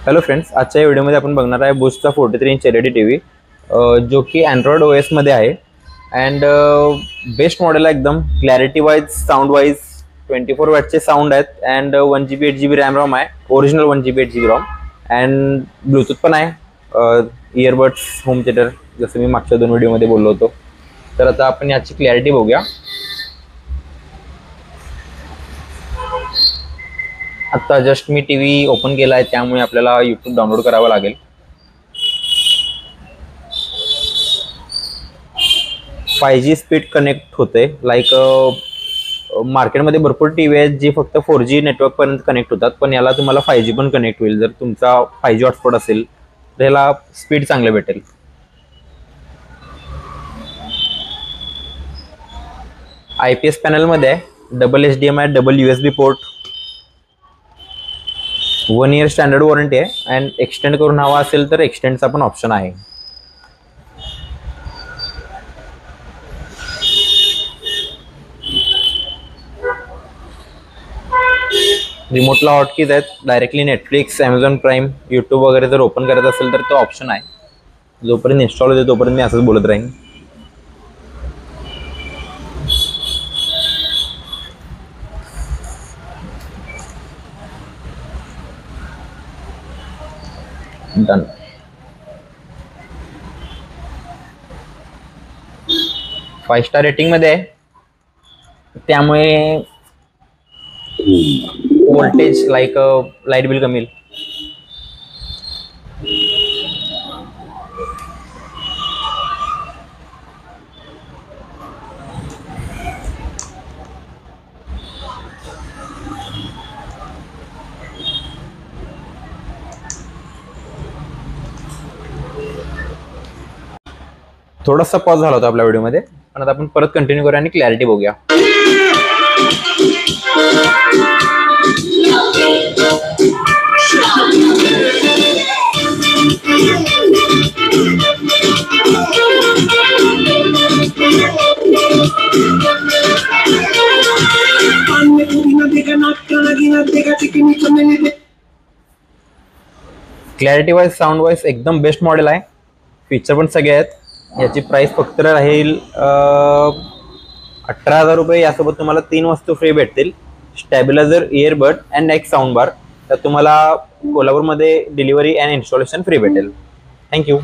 Hello friends, आजच्या व्हिडिओमध्ये आपण बघणार आहे बोसचा 43 इंच LED TV जो की अँड्रॉइड OS मध्ये आहे अँड बेस्ट मॉडेल आहे एकदम. क्लॅरिटी वाईज, साऊंड वाईज 24 वॅटचे साऊंड आहेत and 1GB 8GB RAM ROM आहे. Original 1GB 8GB ROM and Bluetooth पण आहे. इयरबड्स, होम थिएटर, जसं मी मागच्या 2 व्हिडिओमध्ये बोललो होतो. तर आता आपण याची क्लॅरिटी बघूया. आता जस्ट मी टीव्ही ओपन केला आहे, त्यामुळे आपल्याला यूट्यूब डाउनलोड करावं लागेल. 5G स्पीड कनेक्ट होते. लाईक मार्केटमध्ये भरपूर टीव्ही आहेत जी फक्त 4G नेटवर्क पर्यंत कनेक्ट होतात, पण याला तुम्हाला 5G पण कनेक्ट होईल. जर तुमचा 5G हॉटस्पॉट असेल तर याला स्पीड चांगलं भेटेल. IPS पॅनलमध्ये आहे, double HDMI, double USB port, 1 year standard warranty आहे अँड एक्सटेंड करून हवा असेल तर एक्सटेंडचा पण ऑप्शन आहे. रिमोटला हॉटकीज आहेत. Directly Netflix, Amazon prime, YouTube वगैरे जर ओपन करायचं असेल तर तो ऑप्शन आहे. जोपर्यंत इन्स्टॉल होते तोपर्यंत मी असंच बोलत राहीन. डन. फाइव स्टार रेटिंग मध्ये आहे, त्यामुळे वोल्टेज लाईक लाईट बिल कमी येईल. थोडासा पॉज झाला होता आपल्या व्हिडिओमध्ये, पण आता आपण परत कंटिन्यू करूया आणि क्लॅरिटी बघूया. क्लॅरिटी वाईज, साऊंड वाईज एकदम बेस्ट मॉडेल आहे. फीचर पण सगळे आहेत. याची प्राइस फक्त राहील 18,000 रुपये. यासोबत तुम्हाला 3 वस्तू फ्री भेटतील: स्टॅबिलायझर, इयरबड अँड एक साऊंड बार. तर तुम्हाला कोल्हापूरमध्ये डिलिव्हरी अँड इन्स्टॉलेशन फ्री भेटेल. थँक्यू.